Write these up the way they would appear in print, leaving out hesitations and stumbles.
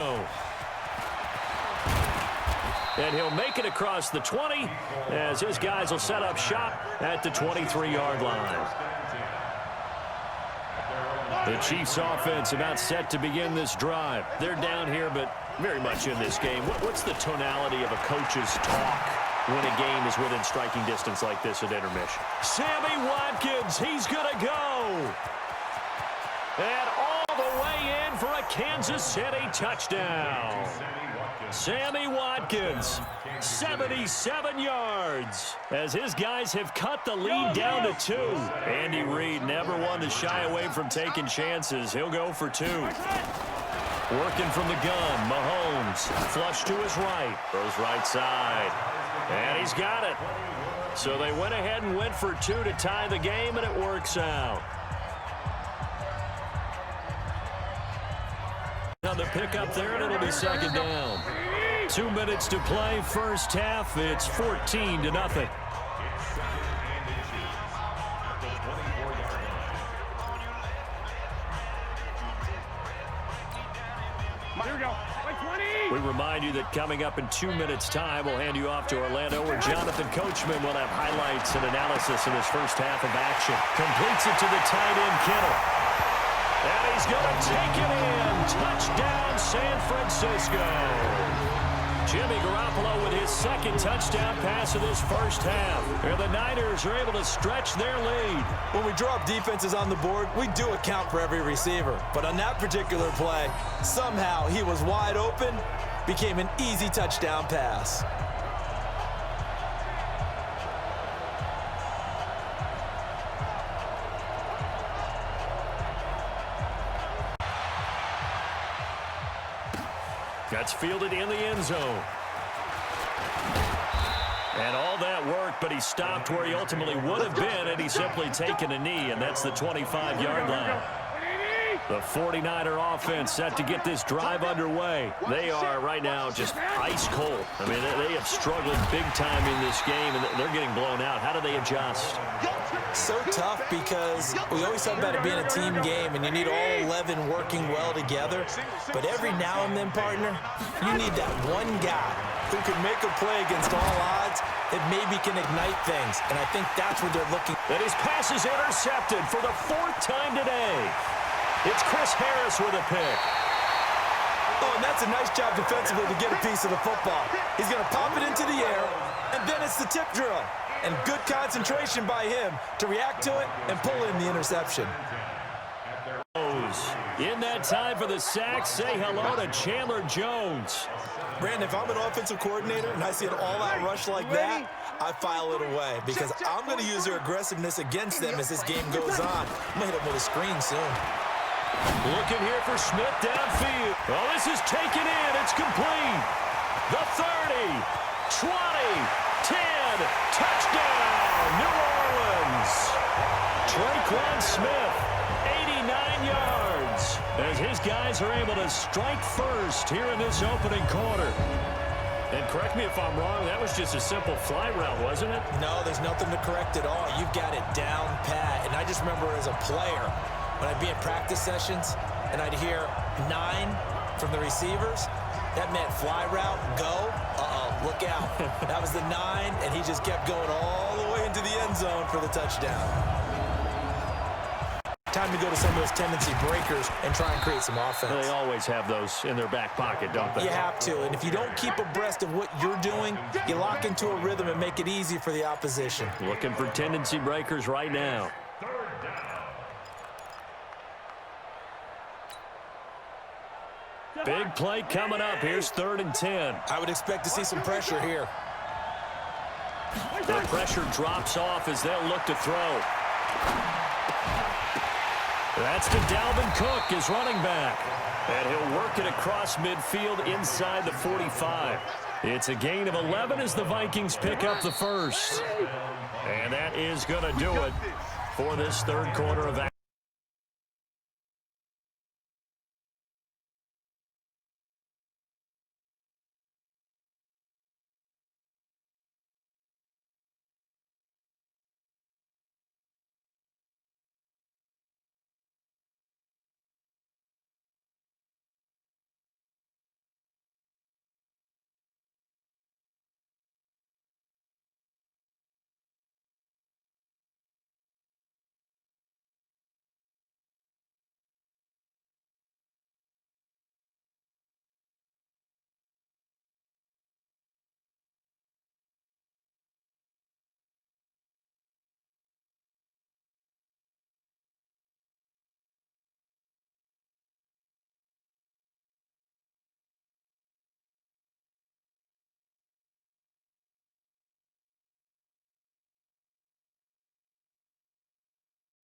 And he'll make it across the 20 as his guys will set up shop at the 23-yard line. The Chiefs offense about set to begin this drive. They're down here, but very much in this game. What's the tonality of a coach's talk when a game is within striking distance like this at intermission? Sammy Watkins, he's going to go. And all the way in for a Kansas City touchdown. Sammy Watkins, 77 yards, as his guys have cut the lead down to 2. Andy Reid never one to shy away from taking chances. He'll go for 2. Working from the gun, Mahomes, flush to his right, throws right side, and he's got it. So they went ahead and went for 2 to tie the game, and it works out. On the pickup there, and it'll be second down. 2 minutes to play, first half. It's 14-0. Here we go. We remind you that coming up in 2 minutes' time, we'll hand you off to Orlando, where Jonathan Coachman will have highlights and analysis in his first half of action. Completes it to the tight end, Kittle. And he's going to take it in. Touchdown, San Francisco. Jimmy Garoppolo with his second touchdown pass of this first half. And the Niners are able to stretch their lead. When we drop defenses on the board, we do account for every receiver. But on that particular play, somehow he was wide open, became an easy touchdown pass. That's fielded in the end zone. And all that worked, but he stopped where he ultimately would have been, and he's simply taken a knee, and that's the 25-yard line. The 49er offense set to get this drive underway. They are right now just ice cold. I mean, they have struggled big time in this game, and they're getting blown out. How do they adjust? So tough, because we always talk about it being a team game, and you need all 11 working well together. But every now and then, partner, you need that one guy who can make a play against all odds that maybe can ignite things. And I think that's what they're looking for. And his pass is intercepted for the 4th time today. It's Chris Harris with a pick. Oh, and that's a nice job defensively to get a piece of the football. He's going to pop it into the air, and then it's the tip drill. And good concentration by him to react to it and pull in the interception. In that time for the sack, say hello to Chandler Jones. Brandon, if I'm an offensive coordinator and I see an all-out rush like that, I file it away because I'm going to use their aggressiveness against them as this game goes on. I'm going to hit them with a screen soon. Looking here for Smith downfield. Oh, this is taken in. It's complete. The 30, 20, 10, touchdown, New Orleans. Traquan Smith, 89 yards, as his guys are able to strike first here in this opening quarter. And correct me if I'm wrong, that was just a simple fly route, wasn't it? No, there's nothing to correct at all. You've got it down pat. And I just remember as a player, when I'd be in practice sessions and I'd hear 9 from the receivers, that meant fly route, go, look out. That was the 9, and he just kept going all the way into the end zone for the touchdown. Time to go to some of those tendency breakers and try and create some offense. They always have those in their back pocket, don't they? You have to, and if you don't keep abreast of what you're doing, you lock into a rhythm and make it easy for the opposition. Looking for tendency breakers right now. Big play coming up. Here's 3rd and 10. I would expect to see some pressure here. The pressure drops off as they'll look to throw. That's to Dalvin Cook, his running back. And he'll work it across midfield inside the 45. It's a gain of 11 as the Vikings pick up the first. And that is going to do it for this 3rd quarter of action.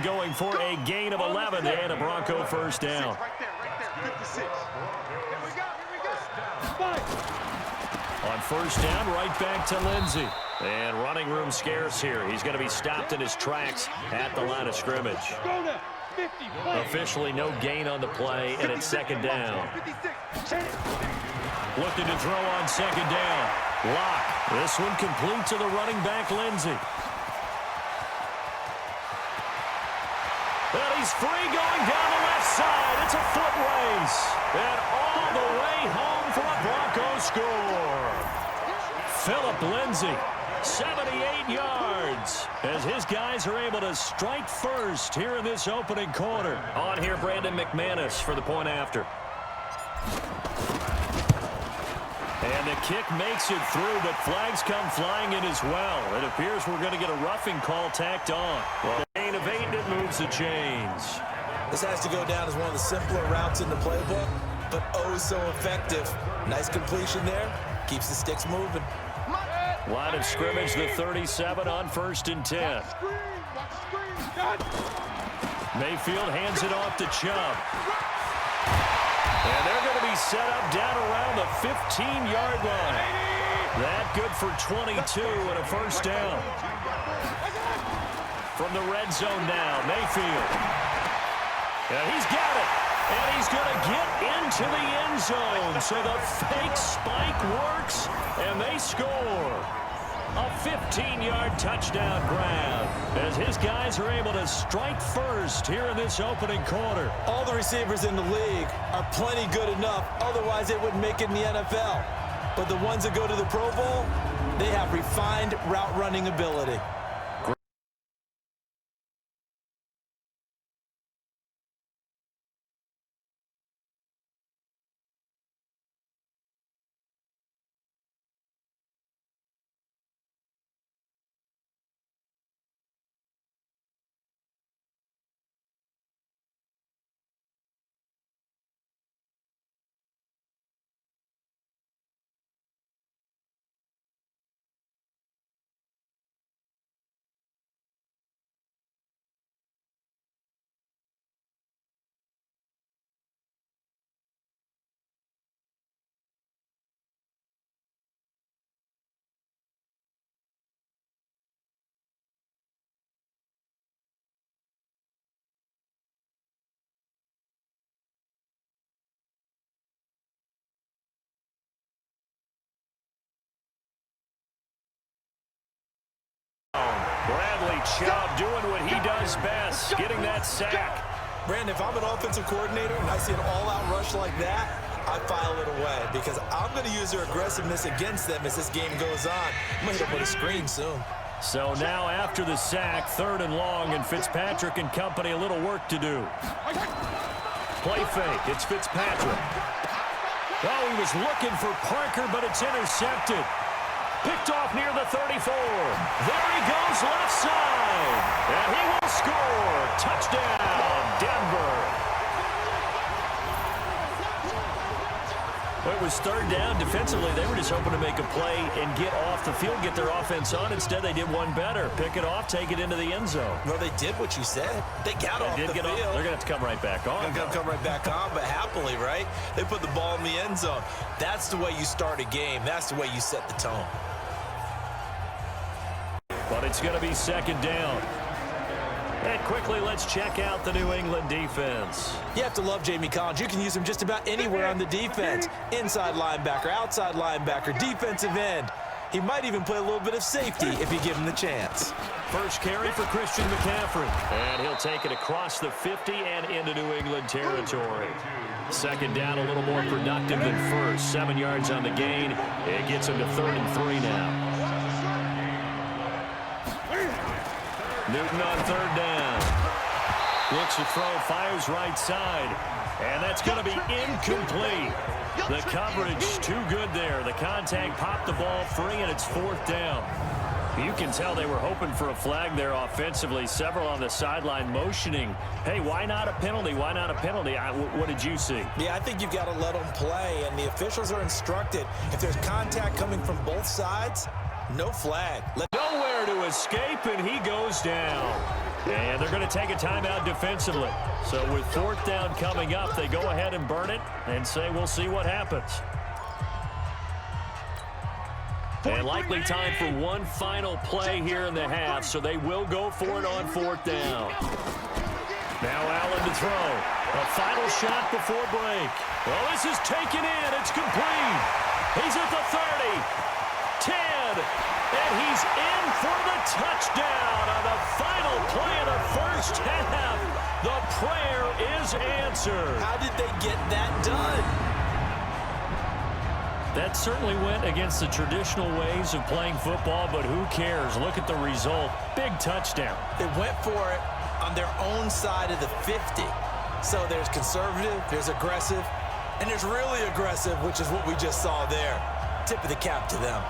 going for a gain of 11 and a Bronco first down. Right there. 56. Here we go. On first down, right back to Lindsey. And running room scarce here. He's going to be stopped in his tracks at the line of scrimmage. Go now. 50. Officially no gain on the play, and it's second down. Looking to throw on second down. Lock. This one complete to the running back, Lindsey. Well, he's free going down the left side. It's a foot race. And all the way home for a Bronco score. Phillip Lindsey, 78 yards, as his guys are able to strike first here in this opening quarter. On here, Brandon McManus for the point after. And the kick makes it through, but flags come flying in as well. It appears we're going to get a roughing call tacked on. Well, a gain of 8, and it moves the chains. This has to go down as one of the simpler routes in the playbook, but oh so effective. Nice completion there. Keeps the sticks moving. Line of scrimmage, the 37 on 1st and 10. Mayfield hands it off to Chubb. And they're going to be set up down around the 15-yard line. That good for 22 and a first down. From the red zone now, Mayfield. And he's got it. And he's going to get into the end zone. So the fake spike works, and they score. A 15-yard touchdown grab as his guys are able to strike first here in this opening quarter. All the receivers in the league are plenty good enough. Otherwise, they wouldn't make it in the NFL. But the ones that go to the Pro Bowl, they have refined route running ability. Bradley Chubb doing what he does best, getting that sack. Brandon, if I'm an offensive coordinator and I see an all-out rush like that, I file it away because I'm going to use their aggressiveness against them as this game goes on. I'm going to hit them with a screen soon. So now after the sack, 3rd and long, and Fitzpatrick and company a little work to do. Play fake. It's Fitzpatrick. Oh, he was looking for Parker, but it's intercepted. Picked off near the 34. There he goes left side. And he will score. Touchdown, Denver. Well, it was 3rd down. Defensively, they were just hoping to make a play and get off the field, get their offense on. Instead, they did one better. Pick it off, take it into the end zone. Well, they did what you said. They got off the field. They're going to have to come right back on. They're going to come right back on, but happily, right? They put the ball in the end zone. That's the way you start a game. That's the way you set the tone. But it's going to be 2nd down. And quickly, let's check out the New England defense. You have to love Jamie Collins. You can use him just about anywhere on the defense. Inside linebacker, outside linebacker, defensive end. He might even play a little bit of safety if you give him the chance. First carry for Christian McCaffrey. And he'll take it across the 50 and into New England territory. 2nd down, a little more productive than first. 7 yards on the gain. It gets him to 3rd and 3 now. Newton on 3rd down. Looks to throw, fires right side. And that's going to be incomplete. The coverage too good there. The contact popped the ball free, and it's 4th down. You can tell they were hoping for a flag there offensively. Several on the sideline motioning. Hey, why not a penalty? Why not a penalty? What did you see? Yeah, I think you've got to let them play, and the officials are instructed. If there's contact coming from both sides, no flag. Nowhere to escape, and he goes down. And they're going to take a timeout defensively. So with 4th down coming up, they go ahead and burn it and say we'll see what happens. And likely time for one final play here in the half, so they will go for it on 4th down. Now Allen to throw. A final shot before break. Well, this is taken in. It's complete. He's at the 30, 10, and he's in for the touchdown on the final play of the first half. The prayer is answered. How did they get that done? That certainly went against the traditional ways of playing football, but who cares? Look at the result. Big touchdown. They went for it on their own side of the 50. So there's conservative, there's aggressive, and there's really aggressive, which is what we just saw there. Tip of the cap to them.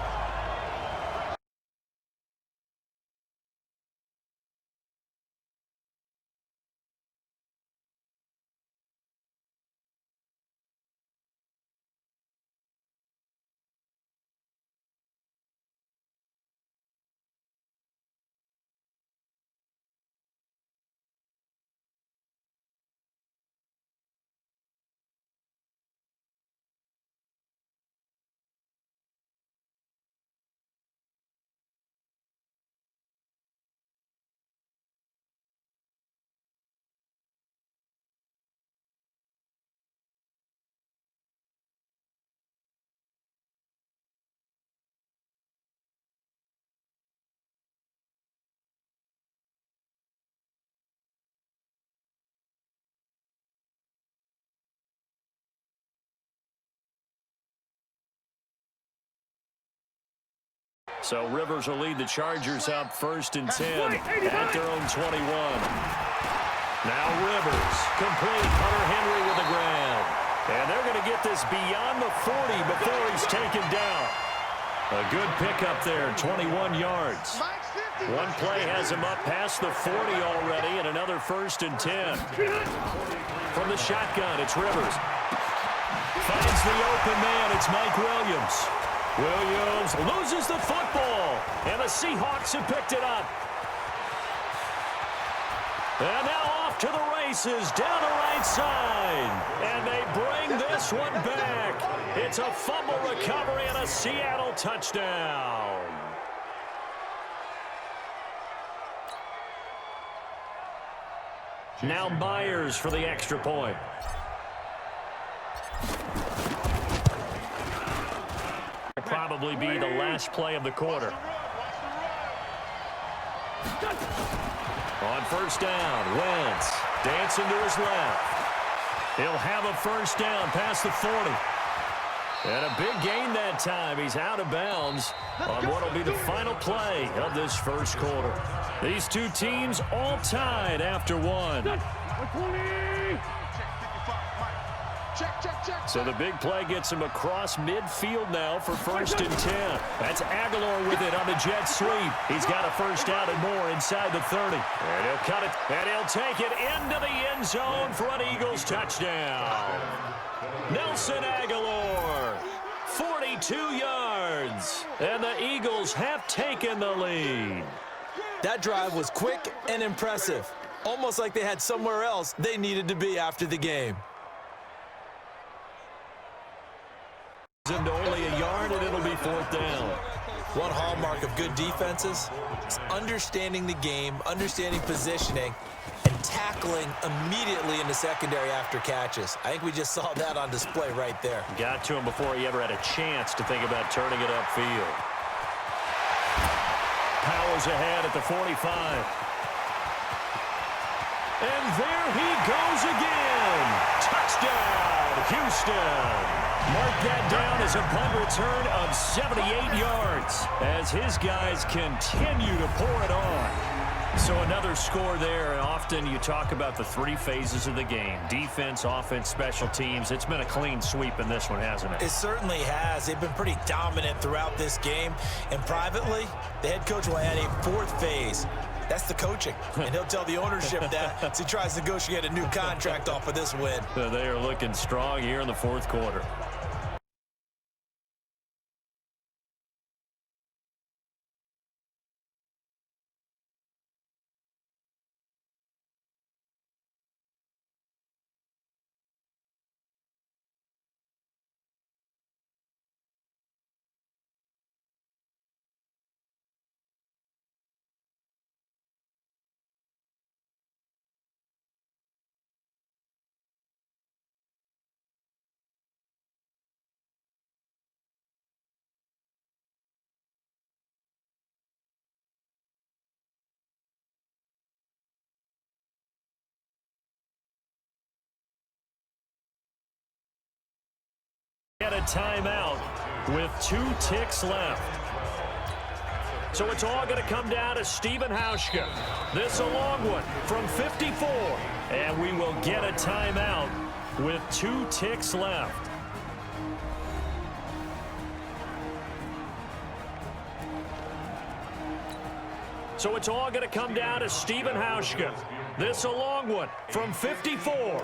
So Rivers will lead the Chargers up 1st and 10 at their own 21. Now Rivers, complete. Hunter Henry with the grab. And they're going to get this beyond the 40 before he's taken down. A good pickup there, 21 yards. One play has him up past the 40 already, and another 1st and 10. From the shotgun, it's Rivers. Finds the open man. It's Mike Williams. Williams loses the football, and the Seahawks have picked it up. And now off to the races down the right side. And they bring this one back. It's a fumble recovery and a Seattle touchdown. Now Myers for the extra point. Probably be the last play of the quarter. On 1st down, Wentz dancing to his left. He'll have a 1st down past the 40. And a big gain that time. He's out of bounds on what will be the final play of this first quarter. These two teams all tied after one. So the big play gets him across midfield now for 1st and 10. That's Aguilar with it on the jet sweep. He's got a 1st down and more inside the 30. And he'll cut it, and he'll take it into the end zone for an Eagles touchdown. Nelson Aguilar, 42 yards. And the Eagles have taken the lead. That drive was quick and impressive. Almost like they had somewhere else they needed to be after the game. Into only a yard, and it'll be 4th down. One hallmark of good defenses is understanding the game, understanding positioning, and tackling immediately in the secondary after catches. I think we just saw that on display right there. Got to him before he ever had a chance to think about turning it upfield. Powers ahead at the 45. And there he goes again. Touchdown, Houston. Mark that down as a punt return of 78 yards as his guys continue to pour it on. So another score there, and often you talk about the 3 phases of the game. Defense, offense, special teams. It's been a clean sweep in this one, hasn't it? It certainly has. They've been pretty dominant throughout this game. And privately, the head coach will add a 4th phase. That's the coaching. And he'll tell the ownership that as he tries to negotiate a new contract off of this win. They are looking strong here in the 4th quarter. timeout with 2 ticks left. So it's all going to come down to Stephen Hauschka. This a long one from 54. And we will get a timeout with 2 ticks left. So it's all going to come down to Stephen Hauschka. This a long one from 54.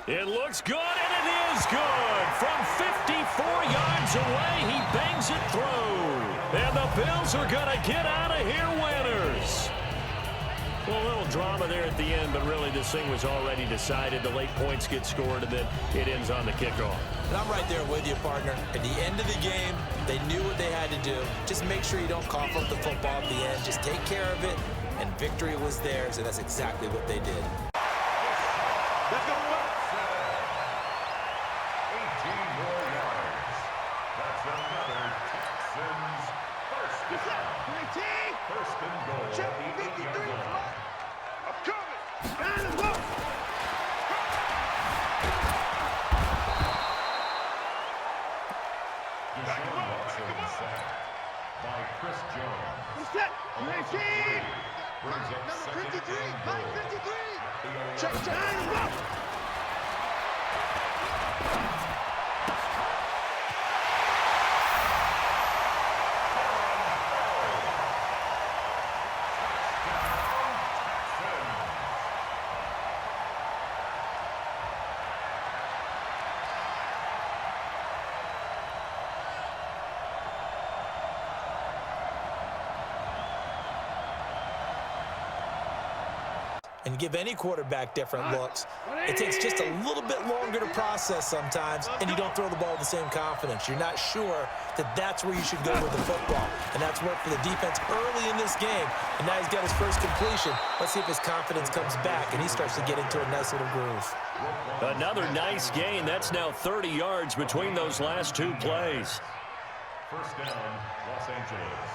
It looks good, and it is good. From 54 yards away, he bangs it through. And the Bills are going to get out of here winners. Well, a little drama there at the end, but really this thing was already decided. The late points get scored, and then it ends on the kickoff. And I'm right there with you, partner. At the end of the game, they knew what they had to do. Just make sure you don't cough up the football at the end. Just take care of it, and victory was theirs, and that's exactly what they did. Let's go. 18 more yards. That's another Texans first down. 1st and goal Check at the 8-yard line. I'm coming. Down and low. Deshaun Watson sacked by Chris Jones. Reset. 19. Brings up Number 53. 2nd and Mike goal. 53. The Check. Down and low. And give any quarterback different looks. It takes just a little bit longer to process sometimes, and you don't throw the ball with the same confidence. You're not sure that that's where you should go with the football. And that's worked for the defense early in this game. And now he's got his first completion. Let's see if his confidence comes back, and he starts to get into a nice little groove. Another nice gain. That's now 30 yards between those last 2 plays. 1st down, Los Angeles.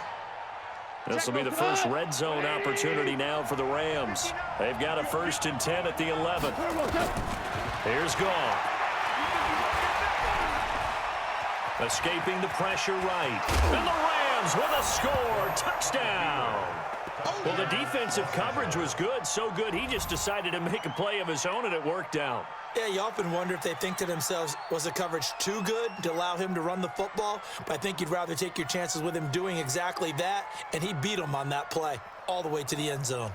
This will be the first red zone opportunity now for the Rams. They've got a 1st and 10 at the 11. Here's Goff. Escaping the pressure right. And the Rams with a score. Touchdown. Well, the defensive coverage was good. So good, he just decided to make a play of his own, and it worked out. Yeah, you often wonder if they think to themselves, was the coverage too good to allow him to run the football? But I think you'd rather take your chances with him doing exactly that, and he beat him on that play all the way to the end zone.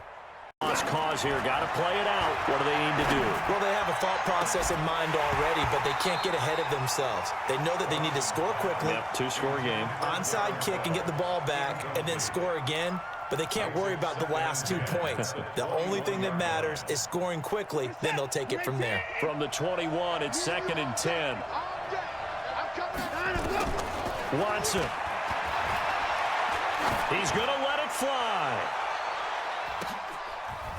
Lost cause here. Got to play it out. What do they need to do? Well, they have a thought process in mind already, but they can't get ahead of themselves. They know that they need to score quickly. Yep, 2-score game. Onside kick and get the ball back, and then score again. But they can't worry about the last 2 points. The only thing that matters is scoring quickly, then they'll take it from there. From the 21, it's 2nd and 10. I'm coming. Down and low. Watson. He's going to let it fly.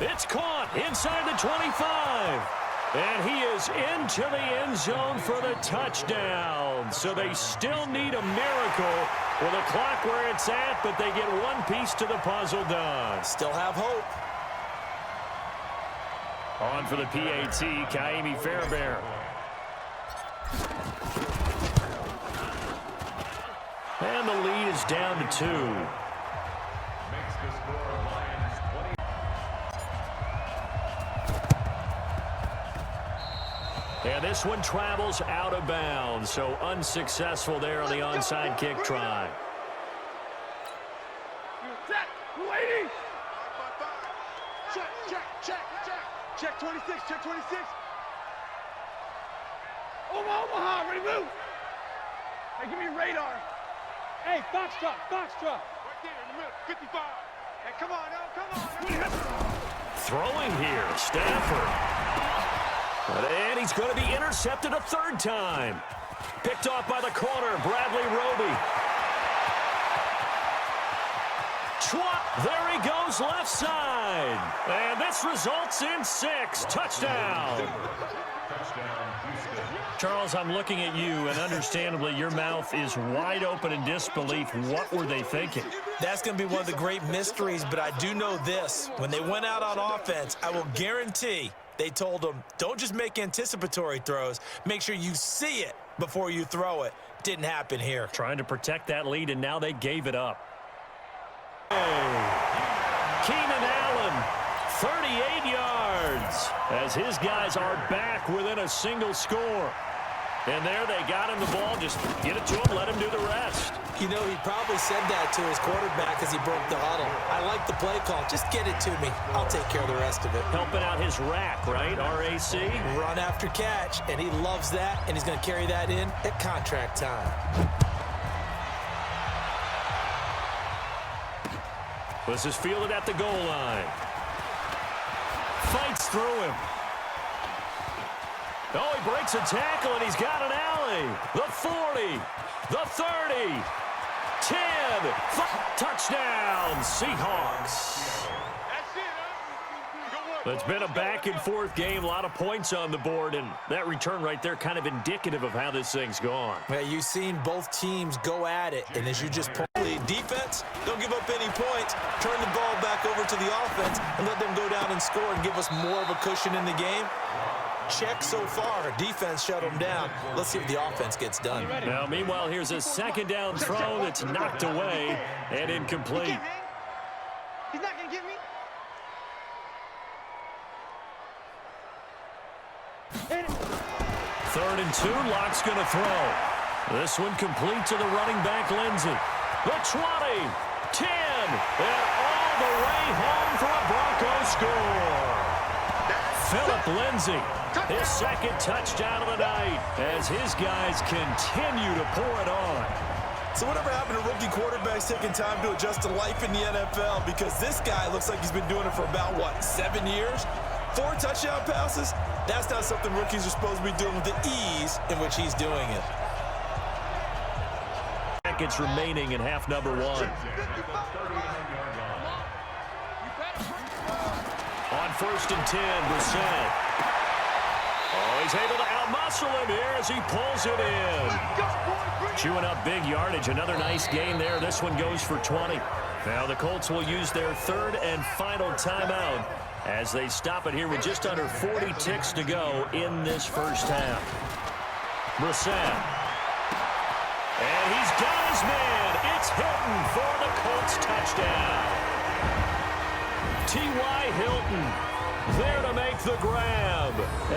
It's caught inside the 25. And he is into the end zone for the touchdown. So they still need a miracle with a clock where it's at, but they get one piece to the puzzle done. Still have hope. On for the PAT, Kaimi Fairbairn. And the lead is down to 2. Makes the score Lions 20. And this one travels out of bounds, so unsuccessful there on the onside kick try. Lady. Check 26, check 26. Omaha, ready, move. Hey, give me radar. Hey, Foxtrot. Right there in the middle, 55. Hey, come on, now, come on. Throwing here, Stafford. And he's going to be intercepted a 3rd time. Picked off by the corner, Bradley Roby. There he goes left side. And this results in 6. Touchdown. Charles, I'm looking at you, and understandably, your mouth is wide open in disbelief. What were they thinking? That's going to be one of the great mysteries, but I do know this. When they went out on offense, I will guarantee They told him, don't just make anticipatory throws. Make sure you see it before you throw it. Didn't happen here. Trying to protect that lead, and now they gave it up. Keenan Allen, 38 yards, as his guys are back within a single score. And there they got him the ball. Just get it to him, let him do the rest. You know, he probably said that to his quarterback as he broke the huddle. I like the play call. Just get it to me. I'll take care of the rest of it. Helping out his rack, right? R-A-C? Run after catch, and he loves that, and he's going to carry that in at contract time. This is fielded at the goal line. Fights through him. Oh, he breaks a tackle, and he's got an alley. The 40, the 30, 10, touchdown, Seahawks. It's been a back-and-forth game, a lot of points on the board, and that return right there kind of indicative of how this thing's gone. Yeah, you've seen both teams go at it, and as you just pointed, defense, don't give up any points. Turn the ball back over to the offense and let them go down and score and give us more of a cushion in the game. Check so far. Defense shut them down. Let's see if the offense gets done. Now, meanwhile, here's a second down throw that's knocked away and incomplete. He's not going to get me. Third and 2, Locke's going to throw. This one complete to the running back, Lindsey. The 20, 10, and all the way home for a Bronco score. Phillip Lindsay, his second touchdown of the night as his guys continue to pour it on. So whatever happened to rookie quarterbacks taking time to adjust to life in the NFL? Because this guy looks like he's been doing it for about, what, 7 years? 4 touchdown passes? That's not something rookies are supposed to be doing with the ease in which he's doing it. Seconds remaining in half number 1. On 1st and 10, Brissett. Oh, he's able to outmuscle him here as he pulls it in. Chewing up big yardage. Another nice gain there. This one goes for 20. Now the Colts will use their third and final timeout as they stop it here with just under 40 ticks to go in this first half. Brissett. And he's got his man. It's Hilton for the Colts touchdown. T.Y. Hilton there to make the grab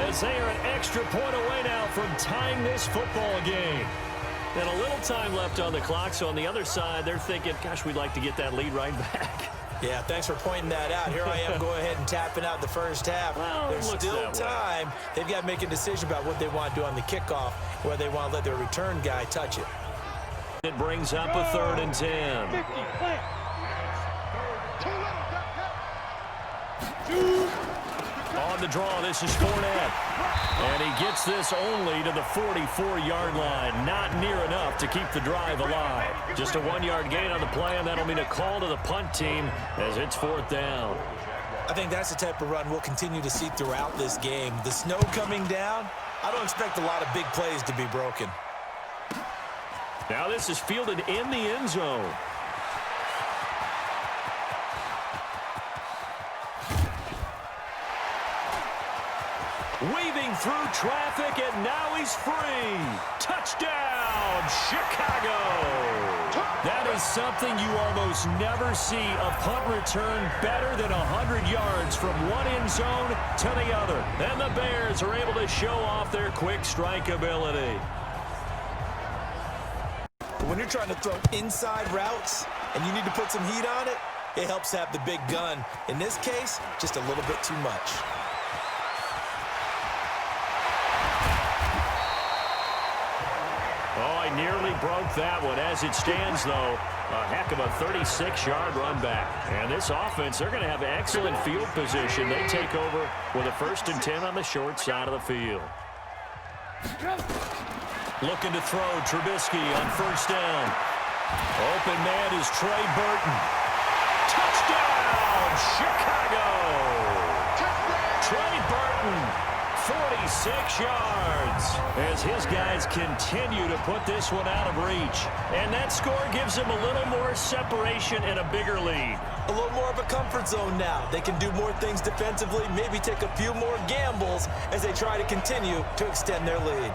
as they are an extra point away now from tying this football game. And a little time left on the clock, so on the other side, they're thinking, gosh, we'd like to get that lead right back. Yeah, thanks for pointing that out. Here I am going ahead and tapping out the first half. Well, there's still time. They've got to make a decision about what they want to do on the kickoff, whether they want to let their return guy touch it. It brings up a 3rd and 10. On the draw, this is Fournette. And he gets this only to the 44-yard line. Not near enough to keep the drive alive. Just a 1-yard gain on the play, and that'll mean a call to the punt team as it's 4th down. I think that's the type of run we'll continue to see throughout this game. The snow coming down, I don't expect a lot of big plays to be broken. Now this is fielded in the end zone. Weaving through traffic, and now he's free. Touchdown, Chicago. That is something you almost never see. A punt return better than 100 yards from one end zone to the other. And the Bears are able to show off their quick strike ability. When you're trying to throw inside routes and you need to put some heat on it, it helps have the big gun. In this case, just a little bit too much. Oh, I nearly broke that one. As it stands, though, a heck of a 36-yard run back. And this offense, they're going to have excellent field position. They take over with a 1st and 10 on the short side of the field. Looking to throw, Trubisky on 1st down. Open man is Trey Burton. Touchdown, Chicago! Trey Burton. 46 yards as his guys continue to put this one out of reach. And that score gives them a little more separation and a bigger lead. a little more of a comfort zone now. They can do more things defensively, maybe take a few more gambles as they try to continue to extend their lead.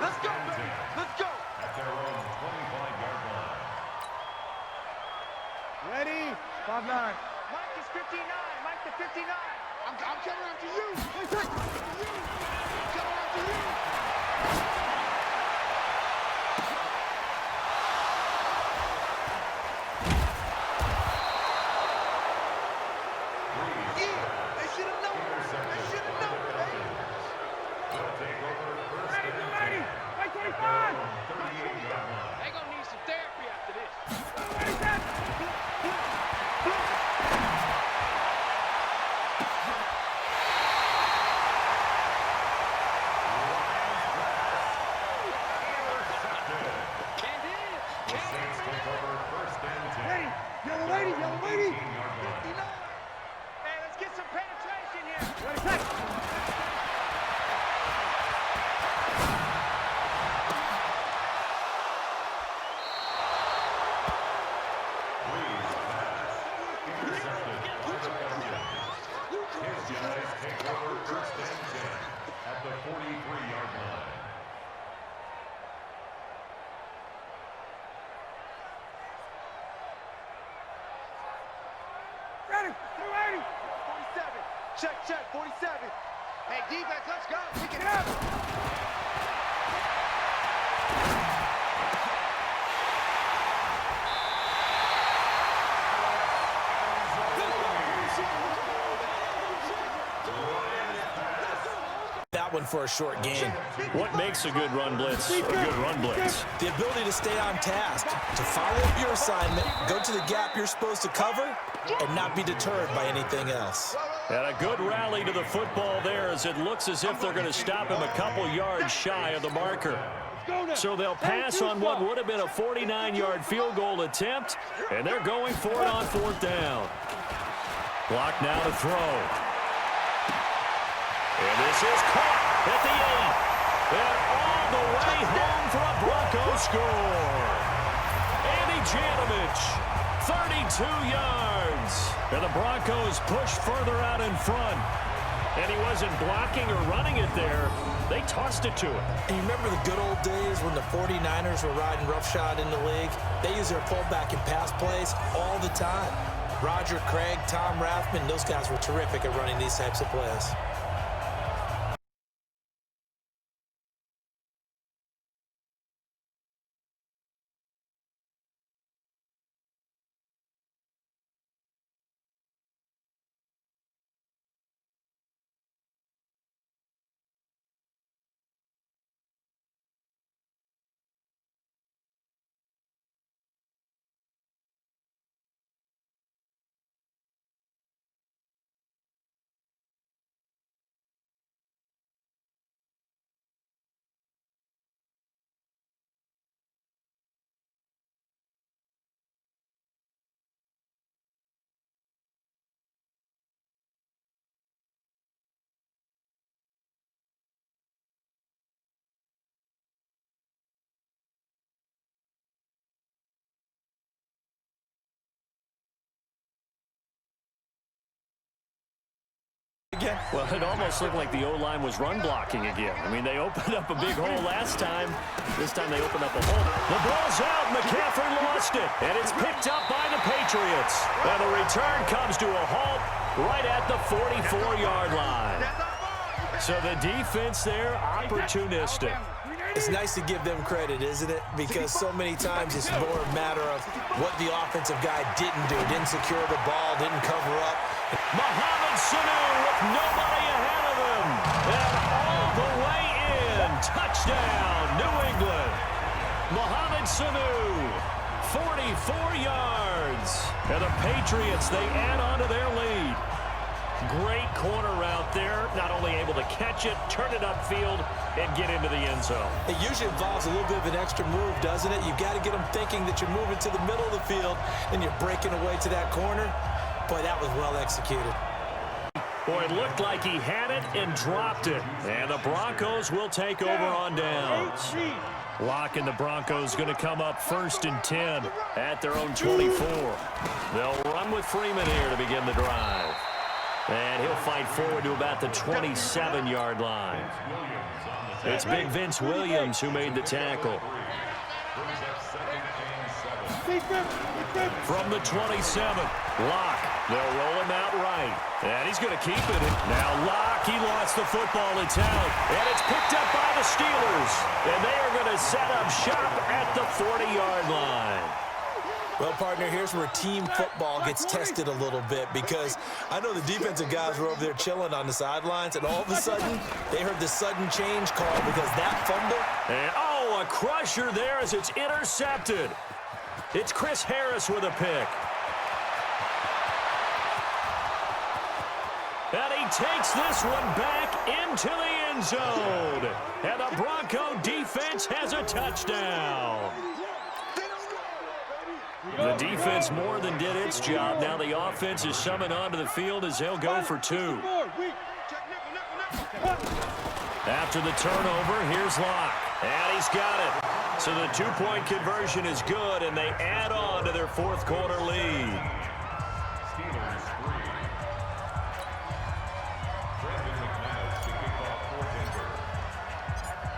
Let's go, baby. Let's go. At their own 25-yard line. Ready? 5-9. Mike is 59. Mike the 59. I'm coming after you. Hey, Zach. I'm coming after you. Check, 47. Hey, defense, let's go. Pick it up. That one for a short gain. What makes a good run blitz a good run blitz? The ability to stay on task, to follow up your assignment, go to the gap you're supposed to cover, and not be deterred by anything else. And a good rally to the football there as it looks as if they're going to stop him a couple yards shy of the marker. So they'll pass on what would have been a 49-yard field goal attempt, and they're going for it on 4th down. Block now to throw. And this is caught at the 8. And all the way home for a Bronco score. Andy Janovich, 32 yards. And the Broncos push further out in front. And he wasn't blocking or running it there. They tossed it to him. And you remember the good old days when the 49ers were riding roughshod in the league? They use their pullback and pass plays all the time. Roger Craig, Tom Rathman, those guys were terrific at running these types of plays. there? Well, it almost looked like the O-line was run blocking again. I mean, they opened up a big hole last time. This time they opened up a hole. The ball's out. McCaffrey lost it. And it's picked up by the Patriots. And the return comes to a halt right at the 44-yard line. So the defense there, opportunistic. It's nice to give them credit, isn't it? Because so many times it's more a matter of what the offensive guy didn't do. Didn't secure the ball, didn't cover up. Mohamed Sanu with nobody ahead of him. And all the way in. Touchdown, New England. Mohamed Sanu, 44 yards. And the Patriots, they add on to their lead. Great corner route there. Not only able to catch it, turn it upfield, and get into the end zone. It usually involves a little bit of an extra move, doesn't it? You've got to get them thinking that you're moving to the middle of the field and you're breaking away to that corner. Boy, that was well executed. Boy, it looked like he had it and dropped it. And the Broncos will take over on downs. Lock and the Broncos going to come up 1st and 10 at their own 24. They'll run with Freeman here to begin the drive. And he'll fight forward to about the 27-yard line. It's Big Vince Williams who made the tackle. From the 27, Locke. They'll roll him out right. And he's going to keep it. Now Locke, he lost the football. It's out. And it's picked up by the Steelers. And they are going to set up shop at the 40-yard line. Well, partner, here's where team football gets tested a little bit, because I know the defensive guys were over there chilling on the sidelines, and all of a sudden, they heard the sudden change call because that fumble. And, oh, a crusher there as it's intercepted. It's Chris Harris with a pick. And he takes this one back into the end zone. And the Bronco defense has a touchdown. The defense more than did its job. Now the offense is summoned onto the field as they'll go for 2. After the turnover, here's Locke. And he's got it. So the 2-point conversion is good, and they add on to their 4th quarter lead.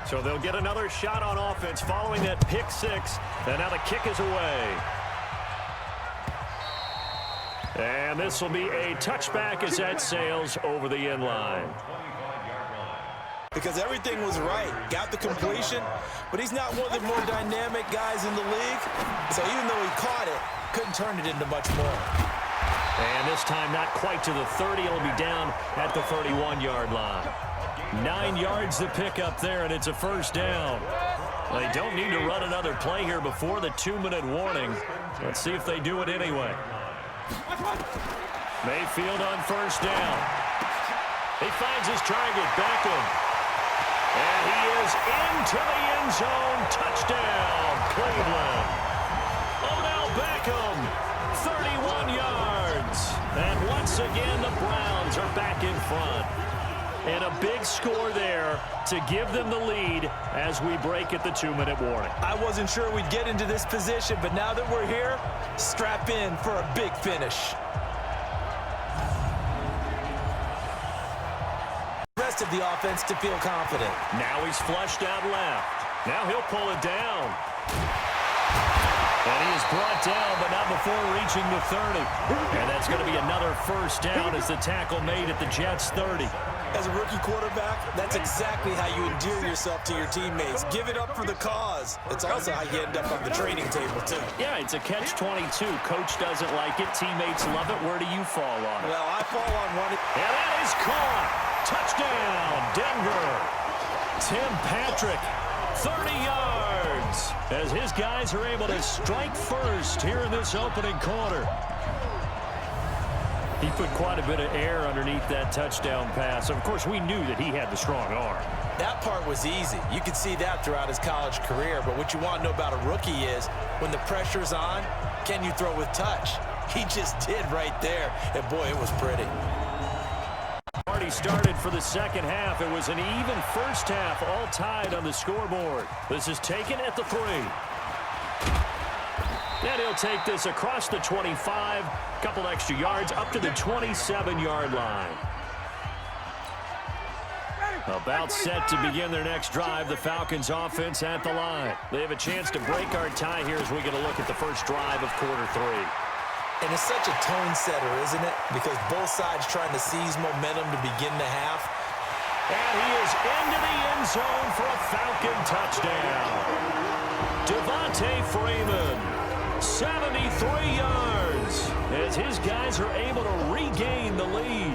So they'll get another shot on offense following that pick 6. And now the kick is away. And this will be a touchback as that sails over the end line. Because everything was right. Got the completion, but he's not one of the more dynamic guys in the league. So even though he caught it, couldn't turn it into much more. And this time not quite to the 30. It'll be down at the 31-yard line. 9 yards to pick up there, and it's a 1st down. They don't need to run another play here before the 2-minute warning. Let's see if they do it anyway. Mayfield on 1st down. He finds his target, Beckham. And he is into the end zone. Touchdown, Cleveland. Odell Beckham, 31 yards. And once again, the Browns are back in front. And a big score there to give them the lead as we break at the 2-minute warning. I wasn't sure we'd get into this position, but now that we're here, strap in for a big finish. Rest of the offense to feel confident. Now he's flushed out left. Now he'll pull it down. And he is brought down, but not before reaching the 30. And that's going to be another 1st down as the tackle made at the Jets' 30. As a rookie quarterback, that's exactly how you endear yourself to your teammates. Give it up for the cause. It's also how you end up on the training table, too. Yeah, it's a catch-22. Coach doesn't like it. Teammates love it. Where do you fall on it? Well, I fall on one. And that is caught. Touchdown, Denver. Tim Patrick, 30 yards, as his guys are able to strike first here in this opening quarter. He put quite a bit of air underneath that touchdown pass. Of course, we knew that he had the strong arm. That part was easy. You could see that throughout his college career. But what you want to know about a rookie is when the pressure's on, can you throw with touch? He just did right there. And, boy, it was pretty. Already started for the 2nd half. It was an even 1st half, all tied on the scoreboard. This is taken at the 3. And he'll take this across the 25, couple extra yards, up to the 27-yard line. About set to begin their next drive, the Falcons offense at the line. They have a chance to break our tie here as we get a look at the first drive of quarter 3. And it's such a tone setter, isn't it? Because both sides trying to seize momentum to begin the half. And he is into the end zone for a Falcon touchdown. Devontae Freeman, 73 yards, as his guys are able to regain the lead.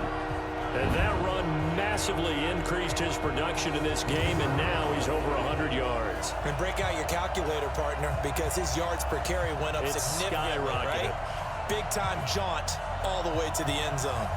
And that run massively increased his production in this game, and now he's over 100 yards. And break out your calculator, partner, because his yards per carry went up It's significantly, skyrocketed. right? Big-time jaunt all the way to the end zone.